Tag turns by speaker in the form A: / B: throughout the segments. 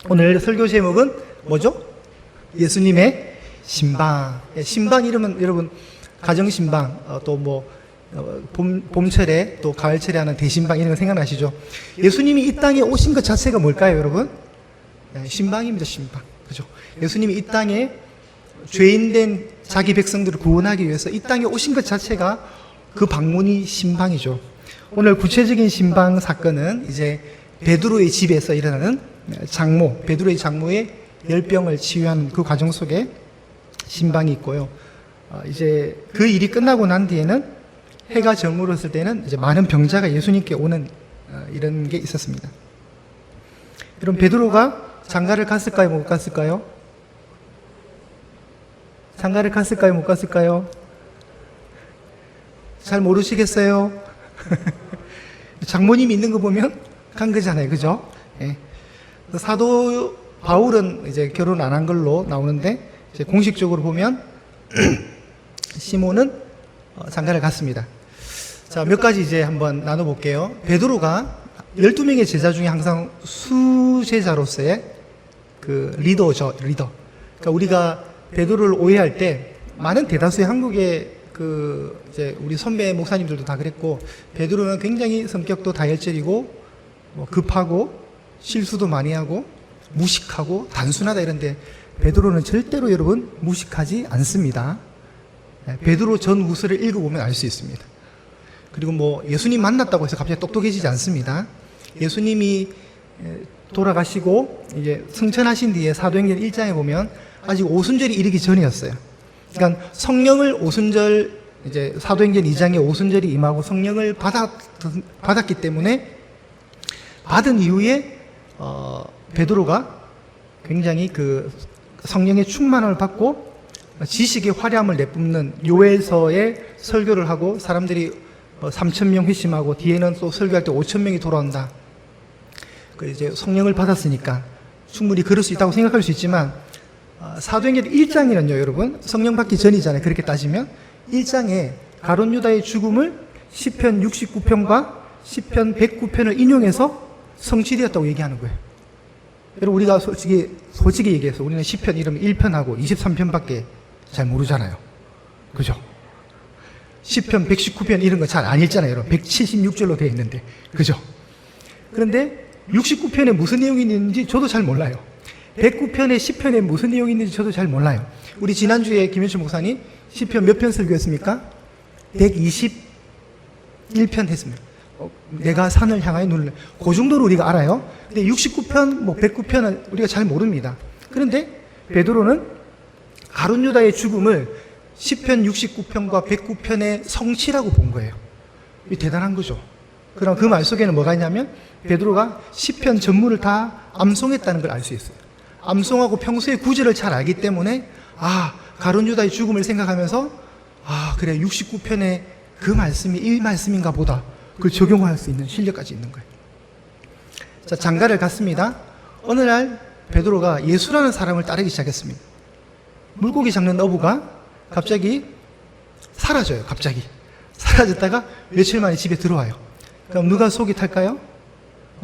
A: 오늘 설교 제목은 뭐죠? 예수님의 신방. 신방 이러면 여러분 가정신방, 또 뭐 봄철에 또 가을철에 하는 대신방 이런 거 생각나시죠? 예수님이 이 땅에 오신 것 자체가 뭘까요, 여러분? 신방입니다, 신방. 그죠? 예수님이 이 땅에 죄인된 자기 백성들을 구원하기 위해서 이 땅에 오신 것 자체가 그 방문이 신방이죠. 오늘 구체적인 신방 사건은 이제 베드로의 집에서 일어나는 베드로의 장모의 열병을 치유하는 그 과정 속에 신방이 있고요. 이제 그 일이 끝나고 난 뒤에는 해가 저물었을 때는 이제 많은 병자가 예수님께 오는 이런 게 있었습니다. 그럼 베드로가 장가를 갔을까요, 못 갔을까요? 장가를 갔을까요, 못 갔을까요? 잘 모르시겠어요? 장모님이 있는 거 보면 간 거잖아요, 그죠? 예. 사도 바울은 이제 결혼 안 한 걸로 나오는데 이제 공식적으로 보면 시몬은 장가를 갔습니다. 자, 몇 가지 이제 한번 나눠볼게요. 베드로가 12명의 제자 중에 항상 수제자로서의 그 리더죠, 리더. 그러니까 우리가 베드로를 오해할 때 많은 대다수의 한국의 그 이제 우리 선배 목사님들도 다 그랬고, 베드로는 굉장히 성격도 다혈질이고 뭐 급하고 실수도 많이 하고 무식하고 단순하다 이런데 베드로는 절대로 여러분 무식하지 않습니다. 베드로 전 우서를 읽어보면 알 수 있습니다. 그리고 뭐 예수님 만났다고 해서 갑자기 똑똑해지지 않습니다. 예수님이 돌아가시고 이제 승천하신 뒤에 사도행전 1장에 보면 아직 오순절이 이르기 전이었어요. 그러니까 성령을 오순절 이제 사도행전 2장에 오순절이 임하고 성령을 받았기 때문에 받은 이후에 베드로가 굉장히 그 성령의 충만함을 받고 지식의 화려함을 내뿜는 요엘서에 설교를 하고 사람들이 3,000명 회심하고 뒤에는 또 설교할 때 5,000명이 돌아온다. 그 이제 성령을 받았으니까 충분히 그럴 수 있다고 생각할 수 있지만 사도행전 1장에는요, 여러분 성령 받기 전이잖아요. 그렇게 따지면 1장에 가룟 유다의 죽음을 시편 69편과 시편 109편을 인용해서 성취되었다고 얘기하는 거예요. 여러분 우리가 솔직히 얘기해서 우리는 시편 이러면 1편하고 23편밖에 잘 모르잖아요. 그죠? 시편 119편 이런 거 잘 안 읽잖아요. 여러분 176절로 되어 있는데. 그죠? 그런데 69편에 무슨 내용이 있는지 저도 잘 몰라요. 109편에 10편에 무슨 내용이 있는지 저도 잘 몰라요. 우리 지난주에 김현철 목사님 시편 몇 편 설교했습니까? 121편 했습니다. 내가 산을 향하여 눈을, 그 정도로 우리가 알아요. 근데 69편, 뭐 109편은 우리가 잘 모릅니다. 그런데 베드로는 가룟 유다의 죽음을 시편 69편과 109편의 성취라고 본 거예요. 이 대단한 거죠. 그럼 그 말 속에는 뭐가 있냐면 베드로가 시편 전문을 다 암송했다는 걸 알 수 있어요. 암송하고 평소에 구절을 잘 알기 때문에 가룟 유다의 죽음을 생각하면서 그래 69편의 그 말씀이 이 말씀인가 보다. 그걸 적용할 수 있는 실력까지 있는 거예요. 자, 장가를 갔습니다. 어느 날 베드로가 예수라는 사람을 따르기 시작했습니다. 물고기 잡는 어부가 갑자기 사라져요. 갑자기 사라졌다가 며칠 만에 집에 들어와요. 그럼 누가 속이 탈까요?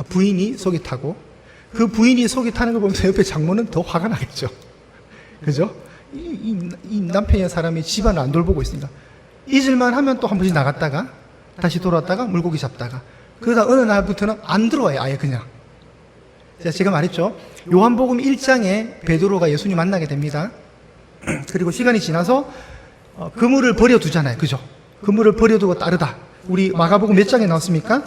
A: 부인이 속이 타고, 그 부인이 속이 타는 걸 보면서 옆에 장모는 더 화가 나겠죠. 그죠? 이 남편의 사람이 집안을 안 돌보고 있으니까 잊을만 하면 또 한 번씩 나갔다가 다시 돌아왔다가 물고기 잡다가, 그러다 어느 날부터는 안 들어와요. 아예 그냥. 제가 말했죠. 요한복음 1장에 베드로가 예수님 만나게 됩니다. 그리고 시간이 지나서 그물을 버려두잖아요. 그죠? 그물을 버려두고 따르다. 우리 마가복음 몇 장에 나왔습니까?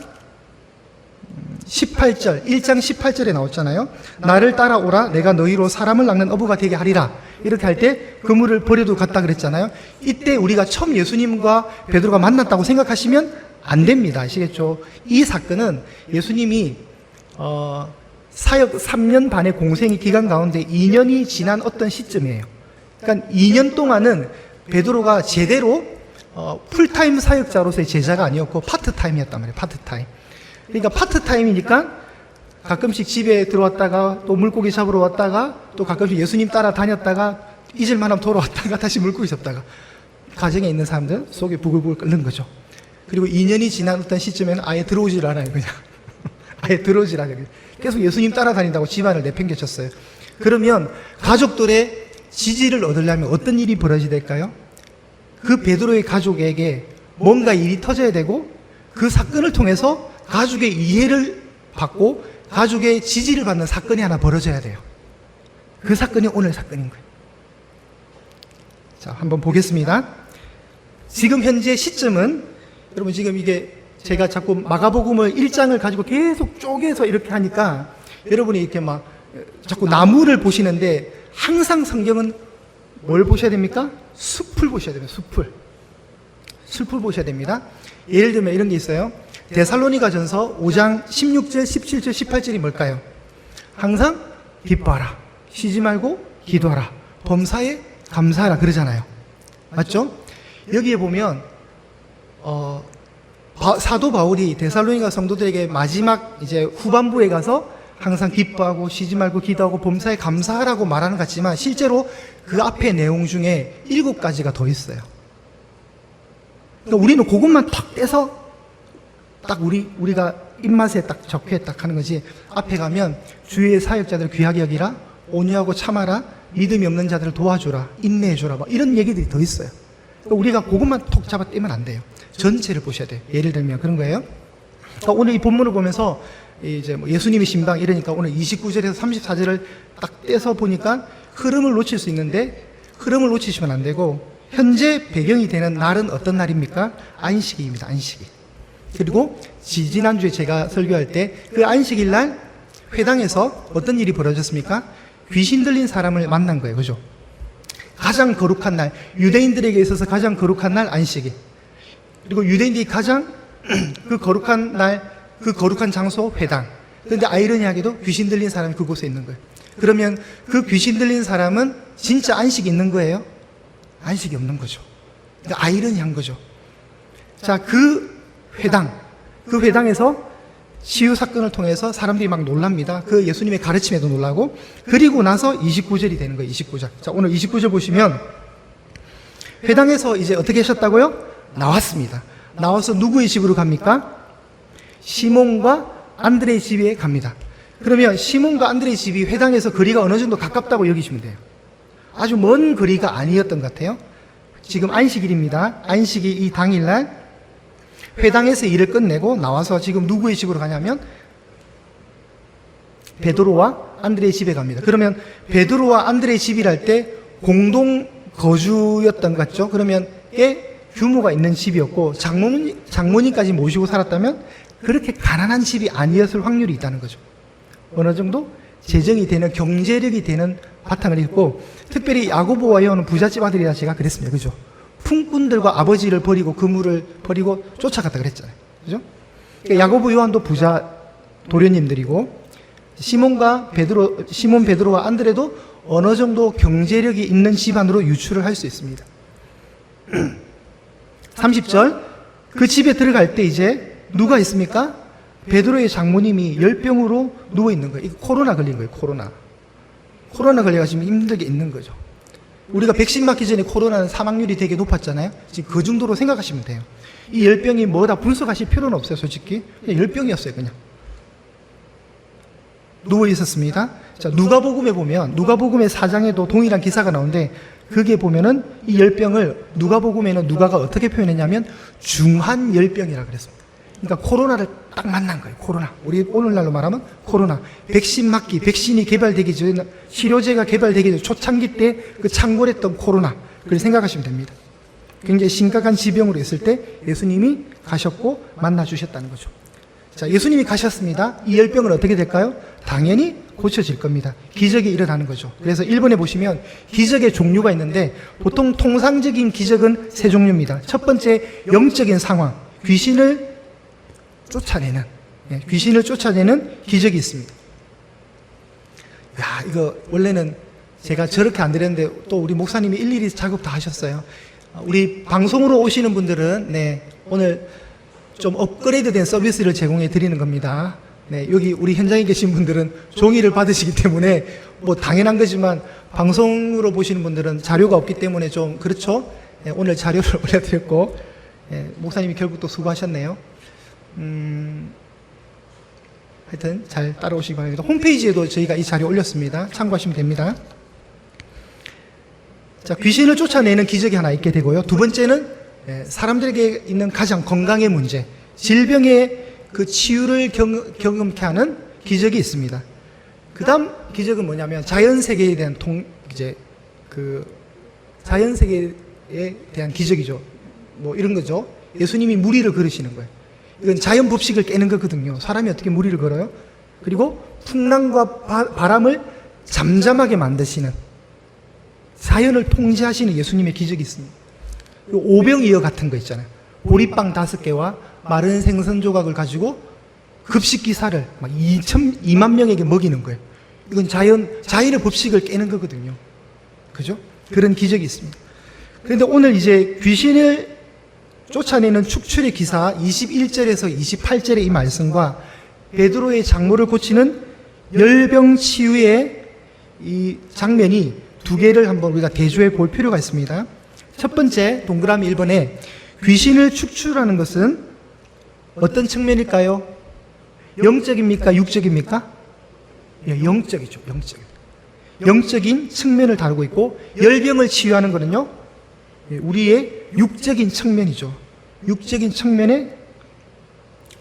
A: 18절, 1장 18절에 나왔잖아요. 나를 따라오라, 내가 너희로 사람을 낚는 어부가 되게 하리라. 이렇게 할 때 그물을 버려두고 갔다 그랬잖아요. 이때 우리가 처음 예수님과 베드로가 만났다고 생각하시면 안 됩니다. 아시겠죠? 이 사건은 예수님이 사역 3년 반의 공생의 기간 가운데 2년이 지난 어떤 시점이에요. 그러니까 2년 동안은 베드로가 제대로 풀타임 사역자로서의 제자가 아니었고 파트타임이었단 말이에요. 파트타임. 그러니까 파트타임이니까 가끔씩 집에 들어왔다가 또 물고기 잡으러 왔다가 또 가끔씩 예수님 따라 다녔다가 잊을만하면 돌아왔다가 다시 물고기 잡다가 가정에 있는 사람들 속에 부글부글 끓는 거죠. 그리고 2년이 지난 어떤 시점에는 아예 들어오질 않아요. 그냥 아예 들어오지라 그래요. 계속 예수님 따라다닌다고 집안을 내팽개쳤어요. 그러면 가족들의 지지를 얻으려면 어떤 일이 벌어져야 될까요? 그 베드로의 가족에게 뭔가 일이 터져야 되고 그 사건을 통해서 가족의 이해를 받고 가족의 지지를 받는 사건이 하나 벌어져야 돼요. 그 사건이 오늘 사건인 거예요. 자, 한번 보겠습니다. 지금 현재 시점은 여러분 지금 이게 제가 자꾸 마가복음을 1장을 가지고 계속 쪼개서 이렇게 하니까 여러분이 이렇게 막 자꾸 나무를 보시는데 항상 성경은 뭘 보셔야 됩니까? 숲을 보셔야 됩니다. 숲을 보셔야 됩니다. 예를 들면 이런 게 있어요. 데살로니가 전서 5장 16절, 17절, 18절이 뭘까요? 항상 기뻐하라. 쉬지 말고 기도하라. 범사에 감사하라 그러잖아요. 맞죠? 여기에 보면 사도 바울이 데살로니가 성도들에게 마지막 이제 후반부에 가서 항상 기뻐하고 쉬지 말고 기도하고 범사에 감사하라고 말하는 것 같지만 실제로 그 앞에 내용 중에 7가지가 더 있어요. 그러니까 우리는 그것만 탁 떼서 딱 우리가 입맛에 딱 적게 딱 하는 거지. 앞에 가면 주위의 사역자들 귀하게 여기라, 온유하고 참아라, 믿음이 없는 자들을 도와주라, 인내해주라, 막 이런 얘기들이 더 있어요. 그러니까 우리가 그것만 톡 잡아 떼면 안 돼요. 전체를 보셔야 돼요. 예를 들면 그런 거예요. 그러니까 오늘 이 본문을 보면서 이제 뭐 예수님의 신방 이러니까 오늘 29절에서 34절을 딱 떼서 보니까 흐름을 놓칠 수 있는데 흐름을 놓치시면 안 되고 현재 배경이 되는 날은 어떤 날입니까? 안식일입니다. 안식일. 그리고 지난주에 제가 설교할 때 그 안식일 날 회당에서 어떤 일이 벌어졌습니까? 귀신 들린 사람을 만난 거예요. 그죠? 가장 거룩한 날, 유대인들에게 있어서 가장 거룩한 날 안식일. 그리고 유대인들이 가장 그 거룩한 날, 그 거룩한 장소 회당. 그런데 아이러니하게도 귀신 들린 사람이 그곳에 있는 거예요. 그러면 그 귀신 들린 사람은 진짜 안식이 있는 거예요? 안식이 없는 거죠. 그러니까 아이러니한 거죠. 자, 그 회당에서 치유 사건을 통해서 사람들이 막 놀랍니다. 그 예수님의 가르침에도 놀라고. 그리고 나서 29절이 되는 거예요. 29절. 자, 오늘 29절 보시면 회당에서 이제 어떻게 하셨다고요? 나왔습니다. 나와서 누구의 집으로 갑니까? 시몬과 안드레의 집에 갑니다. 그러면 시몬과 안드레의 집이 회당에서 거리가 어느 정도 가깝다고 여기시면 돼요. 아주 먼 거리가 아니었던 것 같아요. 지금 안식일입니다. 안식일 이 당일날 회당에서 일을 끝내고 나와서 지금 누구의 집으로 가냐면 베드로와 안드레의 집에 갑니다. 그러면 베드로와 안드레의 집이랄 때 공동 거주였던 것 같죠? 그러면 꽤 규모가 있는 집이었고 장모님까지 모시고 살았다면 그렇게 가난한 집이 아니었을 확률이 있다는 거죠. 어느 정도 재정이 되는 경제력이 되는 바탕을 입고 특별히 야고보와 요한은 부잣집 아들이라 제가 그랬습니다. 그죠? 품꾼들과 아버지를 버리고 그물을 버리고 쫓아갔다 그랬잖아요. 그죠? 그러니까 야고보 요한도 부자 도련님들이고 시몬 베드로와 안드레도 어느 정도 경제력이 있는 집안으로 유출을 할 수 있습니다. 30절 그 집에 들어갈 때 이제 누가 있습니까? 베드로의 장모님이 열병으로 누워있는 거예요. 이거 코로나 걸린 거예요. 코로나 걸려가지고 힘들게 있는 거죠. 우리가 백신 맞기 전에 코로나는 사망률이 되게 높았잖아요. 지금 그 정도로 생각하시면 돼요. 이 열병이 뭐다 분석하실 필요는 없어요. 솔직히 그냥 열병이었어요. 그냥 누워 있었습니다. 자, 누가복음에 보면 누가복음의 4장에도 동일한 기사가 나오는데 그게 보면은 이 열병을 누가복음에는 누가가 어떻게 표현했냐면 중한 열병이라 그랬습니다. 그러니까 코로나를 딱 만난 거예요. 코로나. 우리 오늘날로 말하면 코로나. 백신 맞기, 백신이 개발되기 전에, 치료제가 개발되기 전에 초창기 때 그 창궐했던 코로나. 그걸 생각하시면 됩니다. 굉장히 심각한 지병으로 있을 때 예수님이 가셨고 만나주셨다는 거죠. 자, 예수님이 가셨습니다. 이 열병은 어떻게 될까요? 당연히 고쳐질 겁니다. 기적이 일어나는 거죠. 그래서 1번에 보시면 기적의 종류가 있는데 보통 통상적인 기적은 세 종류입니다. 첫 번째, 영적인 상황. 귀신을 쫓아내는 기적이 있습니다. 야, 이거 원래는 제가 저렇게 안 드렸는데 또 우리 목사님이 일일이 작업 다 하셨어요. 우리 방송으로 오시는 분들은 오늘 좀 업그레이드된 서비스를 제공해 드리는 겁니다. 여기 우리 현장에 계신 분들은 종이를 받으시기 때문에 뭐 당연한 거지만 방송으로 보시는 분들은 자료가 없기 때문에 좀 그렇죠. 오늘 자료를 올려드렸고 하여튼 잘 따라오시기 바랍니다. 홈페이지에도 저희가 이 자료 올렸습니다. 참고하시면 됩니다. 자, 귀신을 쫓아내는 기적이 하나 있게 되고요. 두 번째는 사람들에게 있는 가장 건강의 문제, 질병의 그 치유를 경험케 하는 기적이 있습니다. 그 다음 기적은 뭐냐면 자연세계에 대한 자연세계에 대한 기적이죠. 뭐 이런 거죠. 예수님이 무리를 걸으시는 거예요. 이건 자연 법칙을 깨는 거거든요. 사람이 어떻게 무리를 걸어요? 그리고 풍랑과 바람을 잠잠하게 만드시는, 자연을 통제하시는 예수님의 기적이 있습니다. 오병이어 같은 거 있잖아요. 보리빵 5개와 마른 생선 조각을 가지고 급식기사를 막 2만 명에게 먹이는 거예요. 이건 자연의 법칙을 깨는 거거든요. 그죠? 그런 기적이 있습니다. 그런데 오늘 이제 귀신을 쫓아내는 축출의 기사 21절에서 28절의 이 말씀과 베드로의 장모를 고치는 열병 치유의 이 장면이 두 개를 한번 우리가 대조해 볼 필요가 있습니다. 첫 번째 동그라미 1번에 귀신을 축출하는 것은 어떤 측면일까요? 영적입니까? 육적입니까? 영적이죠. 영적인 측면을 다루고 있고, 열병을 치유하는 것은요, 우리의 육적인 측면이죠. 육적인 측면의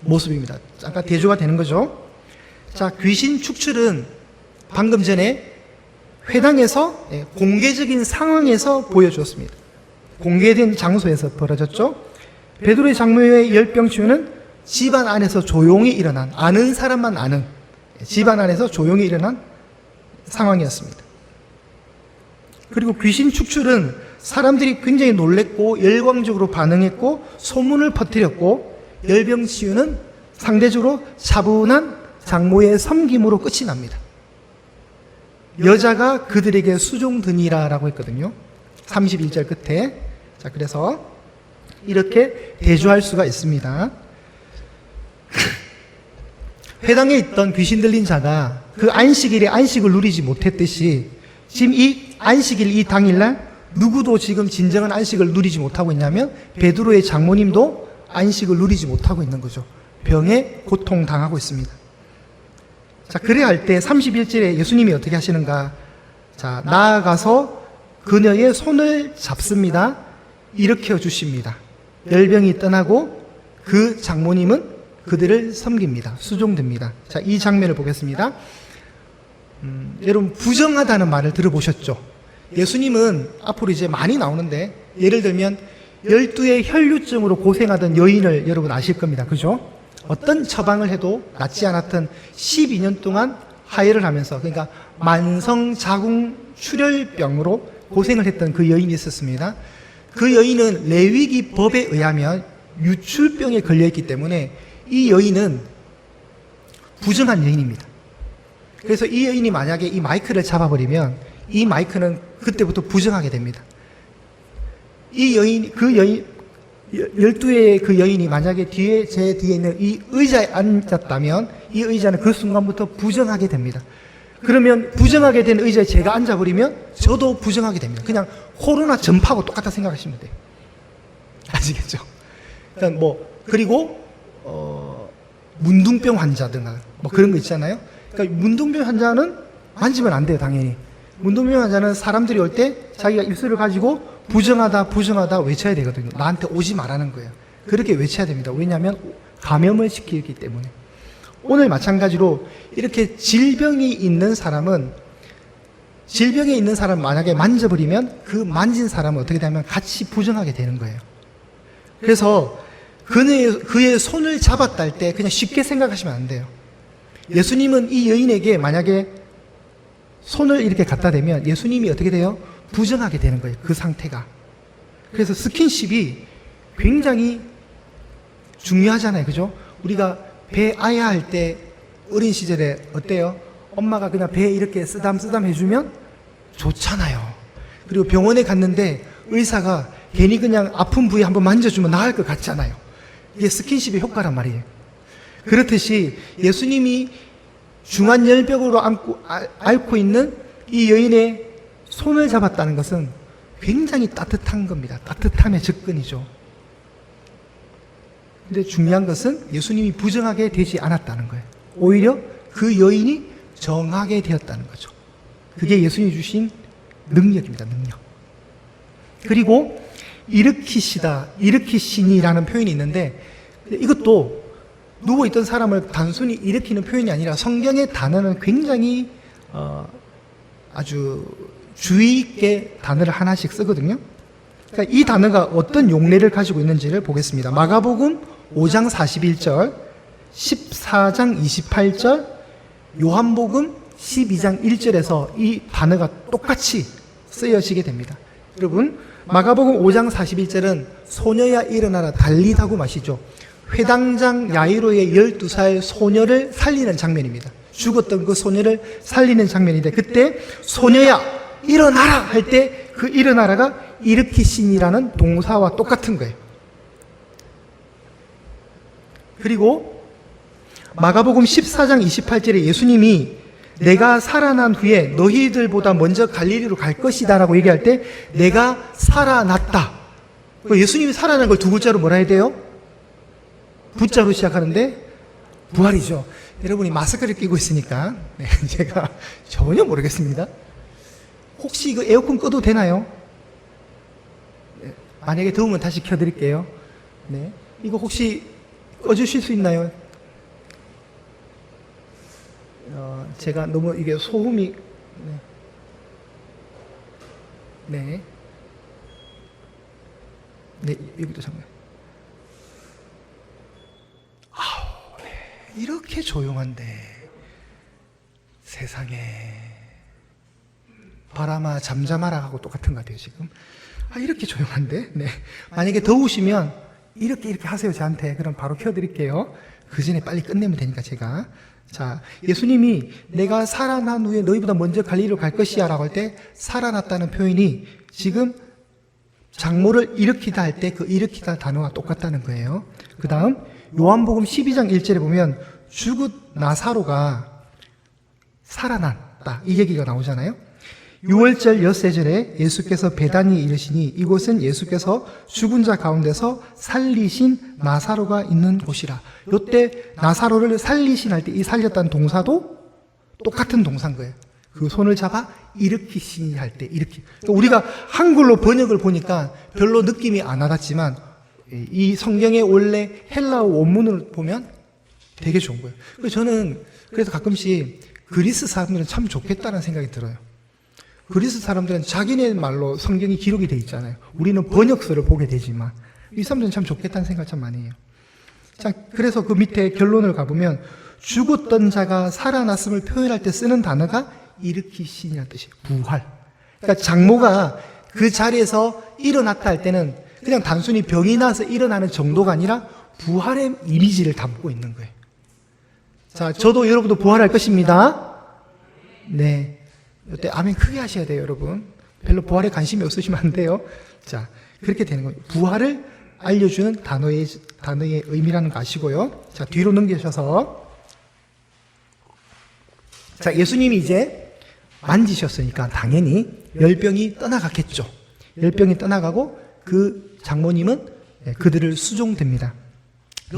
A: 모습입니다. 잠깐 대조가 되는 거죠. 자, 귀신 축출은 방금 전에 회당에서 공개적인 상황에서 보여주었습니다. 공개된 장소에서 벌어졌죠. 베드로의 장모의 열병 치유는 집안 안에서 조용히 일어난, 아는 사람만 아는, 집안 안에서 조용히 일어난 상황이었습니다. 그리고 귀신 축출은 사람들이 굉장히 놀랬고 열광적으로 반응했고 소문을 퍼뜨렸고, 열병 치유는 상대적으로 차분한 장모의 섬김으로 끝이 납니다. 여자가 그들에게 수종드니라라고 했거든요. 31절 끝에. 자, 그래서 이렇게 대조할 수가 있습니다. 회당에 있던 귀신 들린 자가 그 안식일에 안식을 누리지 못했듯이, 지금 이 안식일 이 당일날 누구도 지금 진정한 안식을 누리지 못하고 있냐면 베드로의 장모님도 안식을 누리지 못하고 있는 거죠. 병에 고통당하고 있습니다. 자, 그래야 할 때 31절에 예수님이 어떻게 하시는가? 자, 나아가서 그녀의 손을 잡습니다. 일으켜 주십니다. 열병이 떠나고 그 장모님은 그들을 섬깁니다. 수종됩니다. 자, 이 장면을 보겠습니다. 여러분, 부정하다는 말을 들어보셨죠? 예수님은 앞으로 이제 많이 나오는데, 예를 들면 12의 혈류증으로 고생하던 여인을 여러분 아실 겁니다. 그죠? 어떤 처방을 해도 낫지 않았던 12년 동안 하혈을 하면서, 그러니까 만성자궁 출혈병으로 고생을 했던 그 여인이 있었습니다. 그 여인은 레위기 법에 의하면 유출병에 걸려있기 때문에 이 여인은 부정한 여인입니다. 그래서 이 여인이 만약에 이 마이크를 잡아버리면 이 마이크는 그때부터 부정하게 됩니다. 이 여인, 그 여인, 12의 그 여인이 만약에 제 뒤에 있는 이 의자에 앉았다면 이 의자는 그 순간부터 부정하게 됩니다. 그러면 부정하게 된 의자에 제가 앉아버리면 저도 부정하게 됩니다. 그냥 코로나 전파하고 똑같다 생각하시면 돼요. 아시겠죠? 그러니까 그리고 문둥병 환자 등 뭐 그런 거 있잖아요. 그러니까 문둥병 환자는 만지면 안 돼요, 당연히. 문둥병 환자는 사람들이 올 때 자기가 입술을 가지고 부정하다 외쳐야 되거든요. 나한테 오지 말라는 거예요. 그렇게 외쳐야 됩니다. 왜냐하면 감염을 시키기 때문에. 오늘 마찬가지로 이렇게 질병에 있는 사람은 만약에 만져버리면 그 만진 사람은 어떻게 되면 같이 부정하게 되는 거예요. 그래서 그의 손을 잡았다 할 때 그냥 쉽게 생각하시면 안 돼요. 예수님은 이 여인에게 만약에 손을 이렇게 갖다 대면 예수님이 어떻게 돼요? 부정하게 되는 거예요. 그 상태가. 그래서 스킨십이 굉장히 중요하잖아요. 그죠? 우리가 배 아야 할 때 어린 시절에 어때요? 엄마가 그냥 배에 이렇게 쓰담쓰담 해주면 좋잖아요. 그리고 병원에 갔는데 의사가 괜히 그냥 아픈 부위 한번 만져주면 나을 것 같잖아요. 이게 스킨십의 효과란 말이에요. 그렇듯이 예수님이 중환열병으로 앓고 있는 이 여인의 손을 잡았다는 것은 굉장히 따뜻한 겁니다. 따뜻함의 접근이죠. 근데 중요한 것은 예수님이 부정하게 되지 않았다는 거예요. 오히려 그 여인이 정하게 되었다는 거죠. 그게 예수님이 주신 능력입니다. 능력. 그리고 일으키시다, 일으키시니라는 표현이 있는데 이것도 누워있던 사람을 단순히 일으키는 표현이 아니라 성경의 단어는 굉장히 아주 주의 있게 단어를 하나씩 쓰거든요. 그러니까 이 단어가 어떤 용례를 가지고 있는지를 보겠습니다. 마가복음 5장 41절, 14장 28절, 요한복음 12장 1절에서 이 단어가 똑같이 쓰여지게 됩니다. 여러분, 마가복음 5장 41절은 소녀야 일어나라 달리다고 마시죠. 회당장 야이로의 12살 소녀를 살리는 장면입니다. 죽었던 그 소녀를 살리는 장면인데 그때 소녀야 일어나라 할 때 그 일어나라가 일으키신이라는 동사와 똑같은 거예요. 그리고 마가복음 14장 28절에 예수님이 내가 살아난 후에 너희들보다 먼저 갈릴리로 갈 것이다 라고 얘기할 때 내가 살아났다. 예수님이 살아난 걸 두 글자로 뭐라 해야 돼요? 부자로 시작하는데 부활이죠. 여러분이 마스크를 끼고 있으니까 제가 전혀 모르겠습니다. 혹시 이거 에어컨 꺼도 되나요? 만약에 더우면 다시 켜드릴게요. 네. 이거 혹시 꺼주실 수 있나요? 제가 너무 이게 소음이 네. 네, 여기도 잠깐. 이렇게 조용한데 세상에 바람아 잠잠하라 하고 똑같은 것 같아요 지금. 이렇게 조용한데 네. 만약에 더우시면 이렇게 하세요 저한테. 그럼 바로 켜드릴게요. 그 전에 빨리 끝내면 되니까 제가. 자, 예수님이 내가 살아난 후에 너희보다 먼저 갈릴리로 갈 것이야 라고 할 때 살아났다는 표현이 지금 장모를 일으키다 할 때 그 일으키다 단어와 똑같다는 거예요. 그 다음 요한복음 12장 1절에 보면 죽은 나사로가 살아났다 이 얘기가 나오잖아요. 6월절 엿새절에 예수께서 베다니에 이르시니 이곳은 예수께서 죽은 자 가운데서 살리신 나사로가 있는 곳이라. 이때 나사로를 살리신 할 때 이 살렸다는 동사도 똑같은 동사인 거예요. 그 손을 잡아 일으키시니 할 때 일으키. 그러니까 우리가 한글로 번역을 보니까 별로 느낌이 안 와닿지만 이 성경의 원래 헬라어 원문을 보면 되게 좋은 거예요. 그래서 저는 그래서 가끔씩 그리스 사람들은 참 좋겠다는 생각이 들어요. 그리스 사람들은 자기네 말로 성경이 기록이 돼 있잖아요. 우리는 번역서를 보게 되지만 이 사람들은 참 좋겠다는 생각 참 많이 해요. 자, 그래서 그 밑에 결론을 가보면 죽었던 자가 살아났음을 표현할 때 쓰는 단어가 일으키신이라는 뜻이에요. 부활. 그러니까 장모가 그 자리에서 일어났다 할 때는 그냥 단순히 병이 나서 일어나는 정도가 아니라 부활의 이미지를 담고 있는 거예요. 자, 저도 여러분도 부활할 것입니다. 네. 이때 아멘 크게 하셔야 돼요, 여러분. 별로 부활에 관심이 없으시면 안 돼요. 자, 그렇게 되는 거예요. 부활을 알려주는 단어의 의미라는 거 아시고요. 자, 뒤로 넘기셔서. 자, 예수님이 이제 만지셨으니까 당연히 열병이 떠나갔겠죠. 열병이 떠나가고 그 장모님은 그들을 수종됩니다.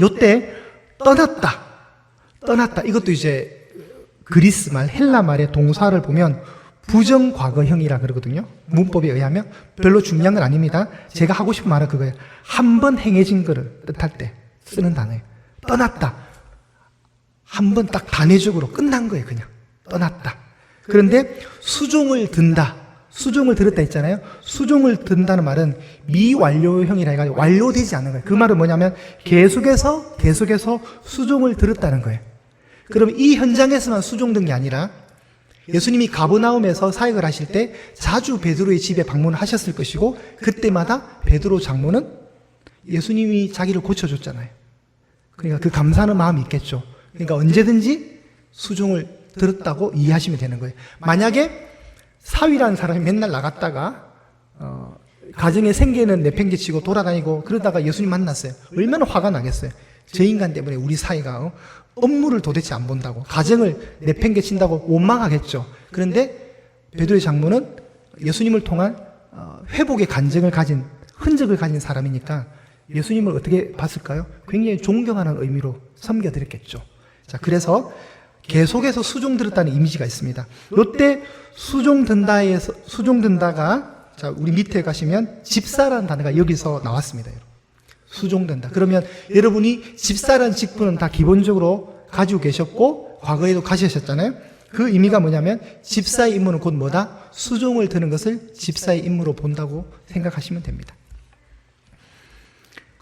A: 요때 떠났다. 이것도 이제 그리스 말, 헬라 말의 동사를 보면 부정과거형이라 그러거든요. 문법에 의하면 별로 중요한 건 아닙니다. 제가 하고 싶은 말은 그거예요. 한 번 행해진 거를 뜻할 때 쓰는 단어예요. 떠났다. 한 번 딱 단회적으로 끝난 거예요. 그냥 떠났다. 그런데 수종을 든다. 수종을 들었다 했잖아요. 수종을 든다는 말은 미완료형이라 해가지고 완료되지 않는 거예요. 그 말은 뭐냐면 계속해서 수종을 들었다는 거예요. 그럼 이 현장에서만 수종된 게 아니라 예수님이 가버나움에서 사역을 하실 때 자주 베드로의 집에 방문을 하셨을 것이고 그때마다 베드로 장모는 예수님이 자기를 고쳐줬잖아요. 그러니까 그 감사하는 마음이 있겠죠. 그러니까 언제든지 수종을 들었다고 이해하시면 되는 거예요. 만약에 사위라는 사람이 맨날 나갔다가 가정에 생계는 내팽개치고 돌아다니고 그러다가 예수님 만났어요. 얼마나 화가 나겠어요. 저 인간 때문에 우리 사이가 업무를 도대체 안 본다고 가정을 내팽개친다고 원망하겠죠. 그런데 베드로의 장모는 예수님을 통한 회복의 간증을 가진 흔적을 가진 사람이니까 예수님을 어떻게 봤을까요? 굉장히 존경하는 의미로 섬겨드렸겠죠. 자, 그래서 계속해서 수종 들었다는 이미지가 있습니다. 요때 수종 든다가 자, 우리 밑에 가시면 집사라는 단어가 여기서 나왔습니다. 수종 든다. 그러면 여러분이 집사라는 직분은 다 기본적으로 가지고 계셨고 과거에도 가지셨잖아요. 그 의미가 뭐냐면 집사의 임무는 곧 뭐다? 수종을 드는 것을 집사의 임무로 본다고 생각하시면 됩니다.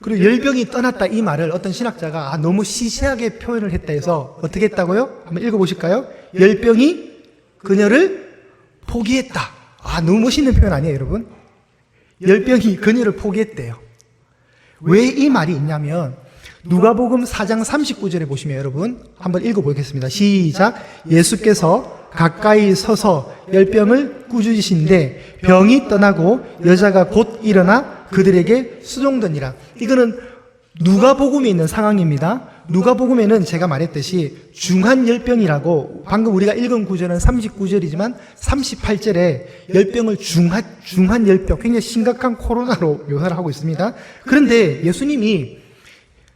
A: 그리고 열병이 떠났다 이 말을 어떤 신학자가 너무 시시하게 표현을 했다 해서 어떻게 했다고요? 한번 읽어보실까요? 열병이 그녀를 포기했다. 너무 멋있는 표현 아니에요, 여러분? 열병이 그녀를 포기했대요. 왜 이 말이 있냐면 누가복음 4장 39절에 보시면 여러분 한번 읽어보겠습니다. 시작. 예수께서 가까이 서서 열병을 꾸짖으신데 병이 떠나고 여자가 곧 일어나 그들에게 수종되니라. 이거는 누가복음에 있는 상황입니다. 누가복음에는 제가 말했듯이 중한 열병이라고, 방금 우리가 읽은 구절은 39절이지만 38절에 열병을 중한 열병, 굉장히 심각한 코로나로 묘사를 하고 있습니다. 그런데 예수님이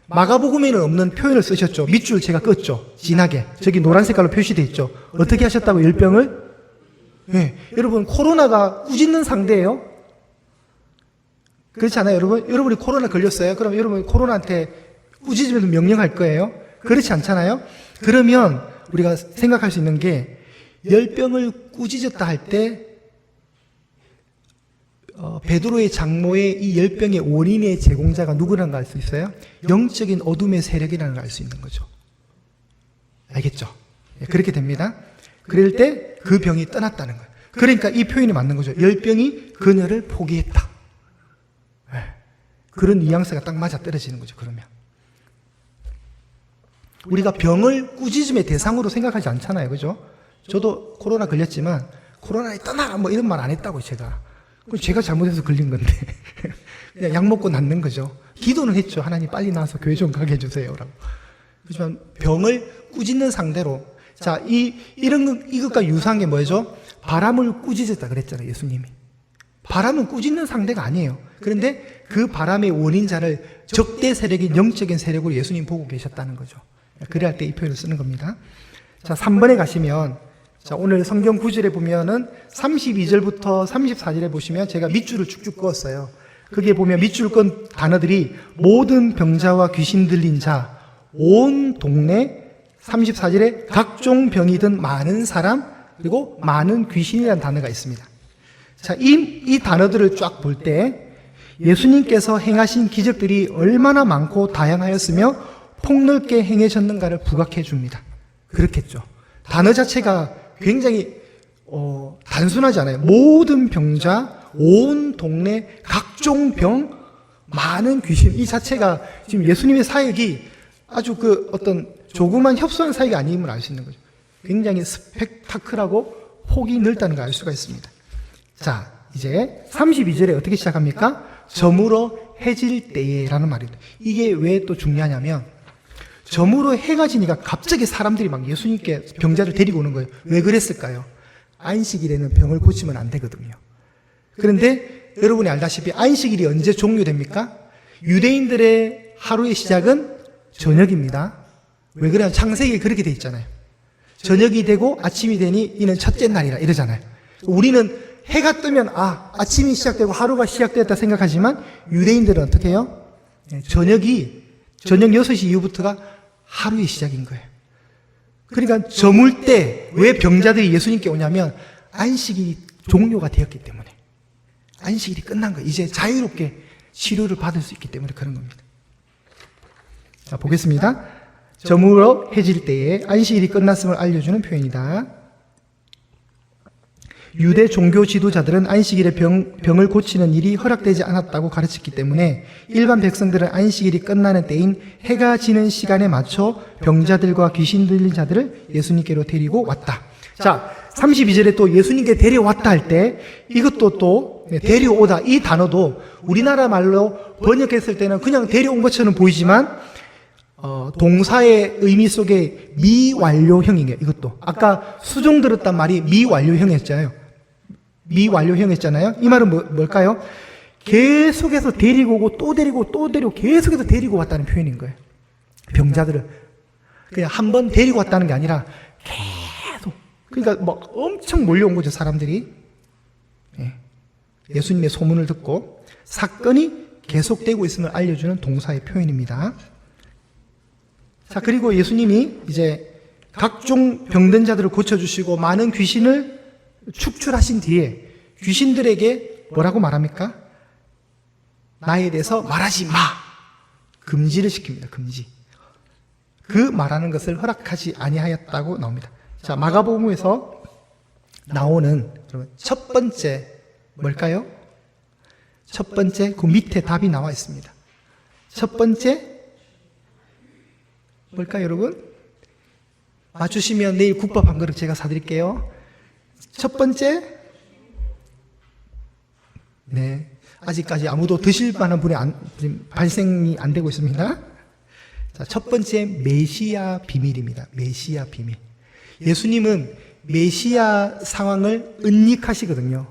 A: 마가복음에는 없는 표현을 쓰셨죠. 밑줄 제가 껐죠. 진하게. 저기 노란 색깔로 표시되어 있죠. 어떻게 하셨다고 열병을? 네. 여러분, 코로나가 꾸짖는 상대예요. 그렇지 않아요, 여러분? 여러분이 코로나 걸렸어요? 그럼 여러분 코로나한테 꾸짖으면서 명령할 거예요? 그렇지 않잖아요? 그러면 우리가 생각할 수 있는 게 열병을 꾸짖었다 할 때 베드로의 장모의 이 열병의 원인의 제공자가 누구라는 걸 알 수 있어요? 영적인 어둠의 세력이라는 걸 알 수 있는 거죠. 알겠죠? 그렇게 됩니다. 그럴 때 그 병이 떠났다는 거예요. 그러니까 이 표현이 맞는 거죠. 열병이 그녀를 포기했다. 그런 뉘앙스가 딱 맞아 떨어지는 거죠, 그러면. 우리가 병을 꾸짖음의 대상으로 생각하지 않잖아요, 그죠? 저도 코로나 걸렸지만, 코로나에 떠나라, 뭐 이런 말 안 했다고, 제가. 그건 제가 잘못해서 걸린 건데. 그냥 약 먹고 낫는 거죠. 기도는 했죠. 하나님 빨리 나와서 교회 좀 가게 해주세요. 라고. 그렇지만 병을 꾸짖는 상대로. 자, 이것과 유사한 게 뭐죠? 바람을 꾸짖었다 그랬잖아요, 예수님이. 바람은 꾸짖는 상대가 아니에요. 그런데 그 바람의 원인자를 적대 세력인 영적인 세력으로 예수님 보고 계셨다는 거죠. 그래야 할 때 이 표현을 쓰는 겁니다. 자, 3번에 가시면, 자, 오늘 성경 구절에 보면은 32절부터 34절에 보시면 제가 밑줄을 쭉쭉 그었어요. 거기에 보면 밑줄 건 단어들이 모든 병자와 귀신 들린 자, 온 동네, 34절에 각종 병이든 많은 사람, 그리고 많은 귀신이라는 단어가 있습니다. 자, 이 단어들을 쫙 볼 때 예수님께서 행하신 기적들이 얼마나 많고 다양하였으며 폭넓게 행해졌는가를 부각해 줍니다. 그렇겠죠. 단어 자체가 굉장히 단순하지 않아요. 모든 병자, 온 동네, 각종 병, 많은 귀신. 이 자체가 지금 예수님의 사역이 아주 어떤 조그만 협소한 사역이 아님을 알 수 있는 거죠. 굉장히 스펙타클하고 폭이 넓다는 걸 알 수가 있습니다. 자, 이제 32절에 어떻게 시작합니까? 저물어 해질 때에 라는 말입니다. 이게 왜 또 중요하냐면 저물어 해가 지니까 갑자기 사람들이 막 예수님께 병자를 데리고 오는 거예요. 왜 그랬을까요? 안식일에는 병을 고치면 안 되거든요. 그런데 여러분이 알다시피 안식일이 언제 종료됩니까? 유대인들의 하루의 시작은 저녁입니다. 왜 그러냐면 창세기에 그렇게 돼 있잖아요. 저녁이 되고 아침이 되니 이는 첫째 날이라 이러잖아요. 우리는 해가 뜨면 아침이 시작되고 하루가 시작되었다 생각하지만 유대인들은 어떻게 해요? 저녁 6시 이후부터가 하루의 시작인 거예요. 그러니까 저물 때 왜 병자들이 예수님께 오냐면 안식일이 종료가 되었기 때문에, 안식일이 끝난 거예요. 이제 자유롭게 치료를 받을 수 있기 때문에 그런 겁니다. 자, 보겠습니다. 저물어 해질 때에 안식일이 끝났음을 알려주는 표현이다. 유대 종교 지도자들은 안식일에 병을 고치는 일이 허락되지 않았다고 가르쳤기 때문에 일반 백성들은 안식일이 끝나는 때인 해가 지는 시간에 맞춰 병자들과 귀신 들린 자들을 예수님께로 데리고 왔다. 자, 32절에 또 예수님께 데려왔다 할 때 이것도 또 데려오다 이 단어도 우리나라 말로 번역했을 때는 그냥 데려온 것처럼 보이지만 동사의 의미 속에 미완료형이에요. 이것도 아까 수종 들었단 말이 미완료형이었잖아요. 미완료형이었잖아요. 이 말은 뭘까요? 계속해서 데리고 오고 또 데리고 또 데리고 계속해서 데리고 왔다는 표현인 거예요. 병자들을. 그냥 한 번 데리고 왔다는 게 아니라 계속, 그러니까 막 엄청 몰려온 거죠, 사람들이. 예수님의 소문을 듣고 사건이 계속되고 있음을 알려주는 동사의 표현입니다. 자, 그리고 예수님이 이제 각종 병든 자들을 고쳐주시고 많은 귀신을 축출하신 뒤에 귀신들에게 뭐라고 말합니까? 나에 대해서 말하지 마! 금지를 시킵니다. 금지. 그 말하는 것을 허락하지 아니하였다고 나옵니다. 자, 마가복음에서 나오는 첫 번째 뭘까요? 첫 번째, 그 밑에 답이 나와 있습니다. 첫 번째 뭘까요, 여러분? 맞추시면 내일 국밥 한 그릇 제가 사드릴게요. 첫 번째, 네, 아직까지 아무도 드실 만한 분이 발생이 안 되고 있습니다. 자, 첫 번째, 메시아 비밀입니다. 메시아 비밀. 예수님은 메시아 상황을 은닉하시거든요.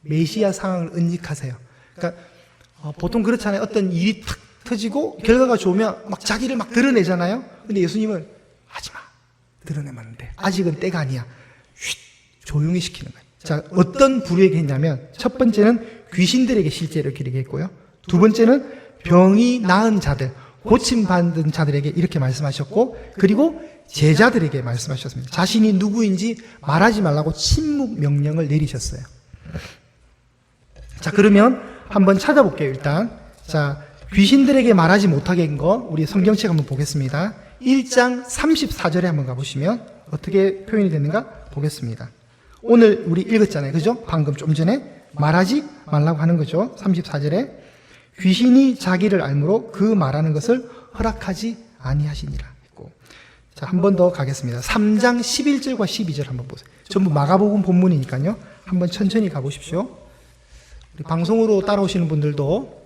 A: 메시아 상황을 은닉하세요. 그러니까 보통 그렇잖아요. 어떤 일이 탁 터지고 결과가 좋으면 막 자기를 막 드러내잖아요. 근데 예수님은 하지 마. 드러내면 안 돼. 아직은 때가 아니야. 쉿, 조용히 시키는 거예요. 자, 어떤 부류에게 했냐면 첫 번째는 귀신들에게 실제로 이렇게 했고요. 두 번째는 병이 나은 자들, 고침받은 자들에게 이렇게 말씀하셨고, 그리고 제자들에게 말씀하셨습니다. 자신이 누구인지 말하지 말라고 침묵 명령을 내리셨어요. 자, 그러면 한번 찾아볼게요, 일단. 자, 귀신들에게 말하지 못하게 한 거, 우리 성경책 한번 보겠습니다. 1장 34절에 한번 가보시면 어떻게 표현이 되는가 보겠습니다. 오늘 우리 읽었잖아요. 그죠? 방금 좀 전에 말하지 말라고 하는 거죠. 34절에 귀신이 자기를 알므로 그 말하는 것을 허락하지 아니하시니라 했고, 자, 한 번 더 가겠습니다. 3장 11절과 12절 한번 보세요. 전부 마가복음 본문이니까요. 한번 천천히 가보십시오. 우리 방송으로 따라오시는 분들도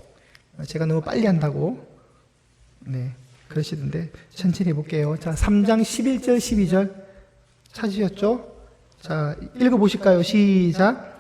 A: 제가 너무 빨리 한다고 그러시던데 천천히 해볼게요. 자, 3장 11절 12절 찾으셨죠? 자, 읽어보실까요? 시작.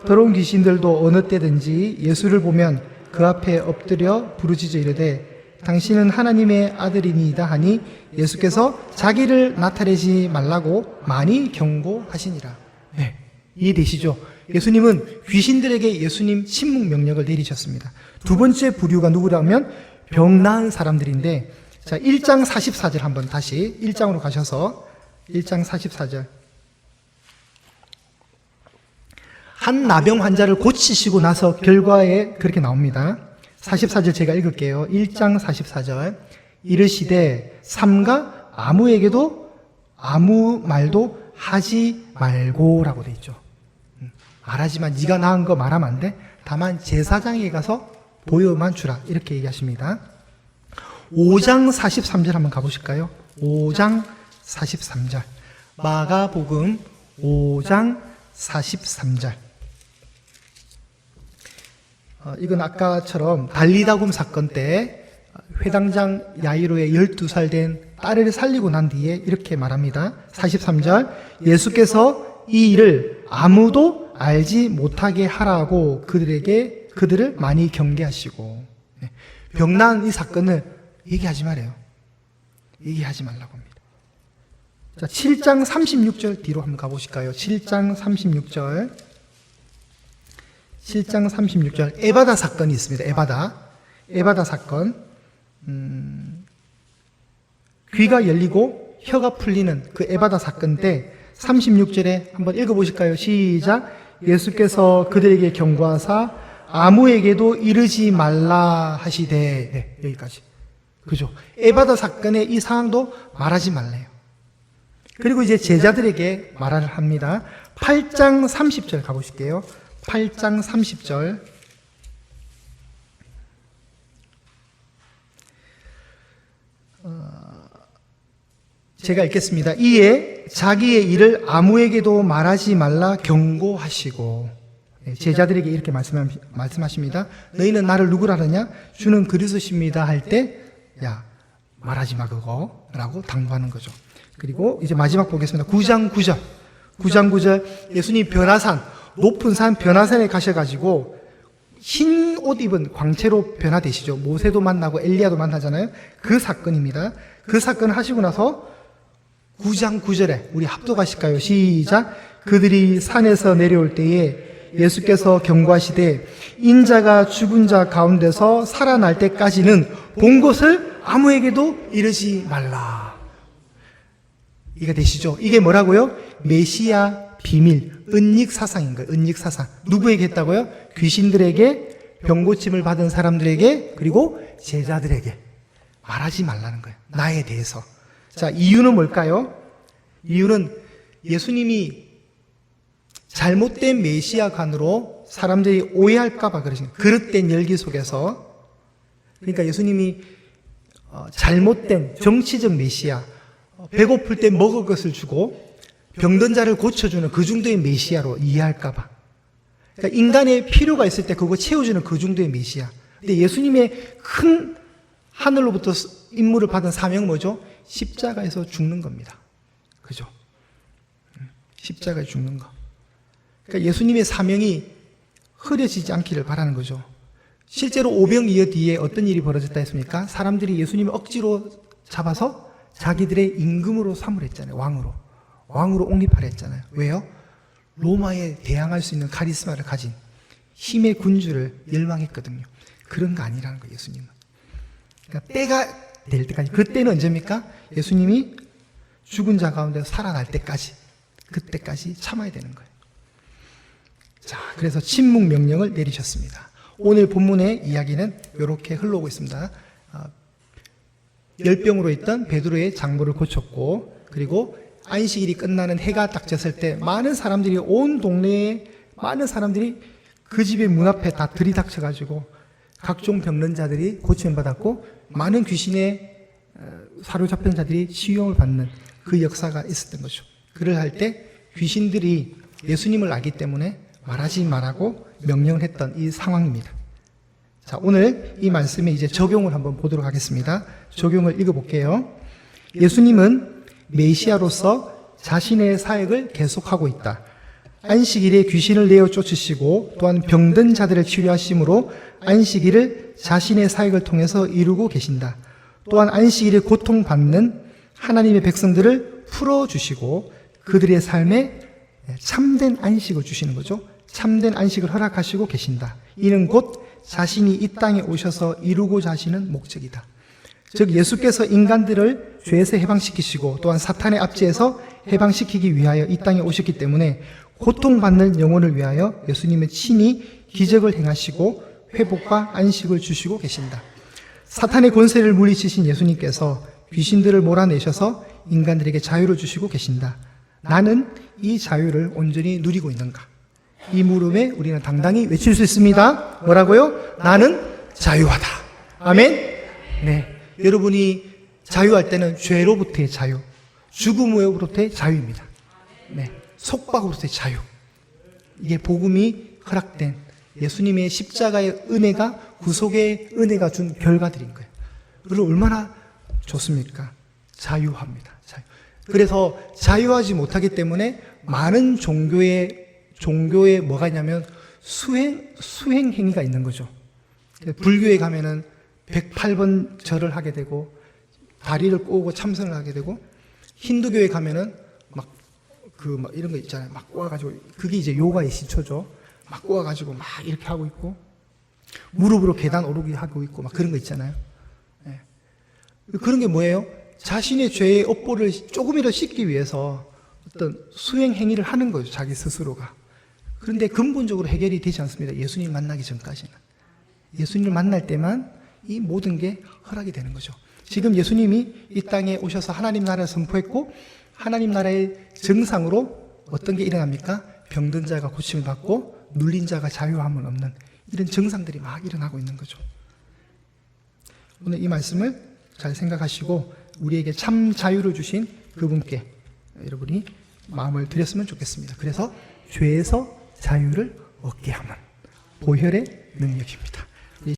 A: 더러운 귀신들도 어느 때든지 예수를 보면 그 앞에 엎드려 부르짖어 이르되 당신은 하나님의 아들이니이다 하니 예수께서 자기를 나타내지 말라고 많이 경고하시니라. 네, 이해되시죠? 예수님은 귀신들에게 예수님 침묵 명령을 내리셨습니다. 두 번째 부류가 누구라면 병 나은 사람들인데, 자, 1장 44절 한번 다시 1장으로 가셔서 1장 44절. 한 나병 환자를 고치시고 나서 결과에 그렇게 나옵니다. 44절 제가 읽을게요. 1장 44절. 이르시되 삼가 아무에게도 아무 말도 하지 말고라고 돼 있죠. 말하지만 네가 나은 거 말하면 안 돼. 다만 제사장에게 가서 보여만 주라. 이렇게 얘기하십니다. 5장 43절 한번 가보실까요? 5장 43절. 마가복음 5장 43절. 이건 아까처럼 달리다굼 사건 때 회당장 야이로의 12살 된 딸을 살리고 난 뒤에 이렇게 말합니다. 43절. 예수께서 이 일을 아무도 알지 못하게 하라고 그들을 많이 경계하시고, 병난 이 사건을 얘기하지 말아요. 얘기하지 말라고 합니다. 자, 7장 36절 뒤로 한번 가보실까요? 7장 36절. 7장 36절. 에바다 사건이 있습니다. 에바다 사건. 귀가 열리고 혀가 풀리는 그 에바다 사건 때 36절에 한번 읽어보실까요? 시작. 예수께서 그들에게 경고하사 아무에게도 이르지 말라 하시되. 네, 여기까지. 그죠? 에바다 사건의 이 상황도 말하지 말래요. 그리고 이제 제자들에게 말을 합니다. 8장 30절 가보실게요. 8장 30절. 제가 읽겠습니다. 이에 자기의 일을 아무에게도 말하지 말라 경고하시고, 제자들에게 이렇게 말씀하십니다. 너희는 나를 누구라 하느냐? 주는 그리스도십니다 할 때, 야, 말하지 마 그거 라고 당부하는 거죠. 그리고 이제 마지막 보겠습니다. 9장 9절. 9장 9절. 예수님 변화산, 높은 산 변화산에 가셔가지고 흰 옷 입은 광채로 변화되시죠. 모세도 만나고 엘리야도 만나잖아요. 그 사건입니다. 그 사건을 하시고 나서 9장 9절에 우리 합독하실까요? 시작. 그들이 산에서 내려올 때에 예수께서 경고하시되 인자가 죽은 자 가운데서 살아날 때까지는 본 것을 아무에게도 이르지 말라. 이해가 되시죠? 이게 뭐라고요? 메시아 비밀, 은닉사상인 거예요. 은닉사상. 누구에게 했다고요? 귀신들에게, 병고침을 받은 사람들에게, 그리고 제자들에게 말하지 말라는 거예요. 나에 대해서. 자, 이유는 뭘까요? 이유는 예수님이 잘못된 메시아관으로 사람들이 오해할까봐 그러신 거예요. 그릇된 열기 속에서. 그러니까 예수님이 잘못된 정치적 메시아, 배고플 때 먹을 것을 주고 병든 자를 고쳐주는 그 정도의 메시아로 이해할까봐. 그러니까 인간의 필요가 있을 때 그거 채워주는 그 정도의 메시아. 근데 예수님의 큰 하늘로부터 임무를 받은 사명은 뭐죠? 십자가에서 죽는 겁니다. 그죠? 십자가에 죽는 거. 그러니까 예수님의 사명이 흐려지지 않기를 바라는 거죠. 실제로 오병이어 뒤에 어떤 일이 벌어졌다 했습니까? 사람들이 예수님을 억지로 잡아서 자기들의 임금으로 삼으랬잖아요. 왕으로 옹립하려 했잖아요. 왜요? 로마에 대항할 수 있는 카리스마를 가진 힘의 군주를 열망했거든요. 그런 거 아니라는 거예요, 예수님은. 그러니까 때가 될 때까지. 그때는 언제입니까? 예수님이 죽은 자 가운데 살아날 때까지. 그때까지 참아야 되는 거예요. 자, 그래서 침묵 명령을 내리셨습니다. 오늘 본문의 이야기는 이렇게 흘러오고 있습니다. 열병으로 있던 베드로의 장부를 고쳤고, 그리고 안식일이 끝나는 해가 딱 졌을 때 많은 사람들이, 온 동네에 많은 사람들이 그 집의 문 앞에 다 들이닥쳐가지고 각종 병든 자들이 고침을 받았고, 많은 귀신에 사로잡힌 자들이 치유를 받는 그 역사가 있었던 거죠. 그를 할 때 귀신들이 예수님을 알기 때문에 말하지 말라고 명령을 했던 이 상황입니다. 자, 오늘 이 말씀에 이제 적용을 한번 보도록 하겠습니다. 적용을 읽어볼게요. 예수님은 메시아로서 자신의 사역을 계속하고 있다. 안식일에 귀신을 내어 쫓으시고 또한 병든 자들을 치료하심으로 안식일을 자신의 사역을 통해서 이루고 계신다. 또한 안식일에 고통받는 하나님의 백성들을 풀어주시고 그들의 삶에 참된 안식을 주시는 거죠. 참된 안식을 허락하시고 계신다. 이는 곧 자신이 이 땅에 오셔서 이루고자 하시는 목적이다. 즉 예수께서 인간들을 죄에서 해방시키시고 또한 사탄의 압제에서 해방시키기 위하여 이 땅에 오셨기 때문에 고통받는 영혼을 위하여 예수님은 친히 기적을 행하시고 회복과 안식을 주시고 계신다. 사탄의 권세를 물리치신 예수님께서 귀신들을 몰아내셔서 인간들에게 자유를 주시고 계신다. 나는 이 자유를 온전히 누리고 있는가? 이 물음에 우리는 당당히 외칠 수 있습니다. 뭐라고요? 나는 자유하다. 아멘? 네. 여러분이 자유할 때는 죄로부터의 자유, 죽음으로부터의 자유입니다. 네. 속박으로부터의 자유. 이게 복음이 허락된 예수님의 십자가의 은혜가, 구속의 은혜가 준 결과들인 거예요. 그걸 얼마나 좋습니까? 자유합니다. 자유. 그래서 자유하지 못하기 때문에 많은 종교에 뭐가 있냐면 수행 행위가 있는 거죠. 불교에 가면은 108번 절을 하게 되고 다리를 꼬고 참선을 하게 되고, 힌두교에 가면은 막 이런 거 있잖아요. 막 꼬아가지고, 그게 이제 요가의 시초죠. 막 꼬아가지고 막 이렇게 하고 있고, 무릎으로 계단 오르기 하고 있고, 막 그런 거 있잖아요. 네. 그런 게 뭐예요? 자신의 죄의 업보를 조금이라도 씻기 위해서 어떤 수행 행위를 하는 거죠. 자기 스스로가. 그런데 근본적으로 해결이 되지 않습니다. 예수님 만나기 전까지는. 예수님을 만날 때만 이 모든 게 허락이 되는 거죠. 지금 예수님이 이 땅에 오셔서 하나님 나라를 선포했고, 하나님 나라의 정상으로 어떤 게 일어납니까? 병든 자가 고침을 받고 눌린 자가 자유함을 얻는 이런 정상들이 막 일어나고 있는 거죠. 오늘 이 말씀을 잘 생각하시고 우리에게 참 자유를 주신 그분께 여러분이 마음을 드렸으면 좋겠습니다. 그래서 죄에서 자유를 얻게 하는 보혈의 능력입니다.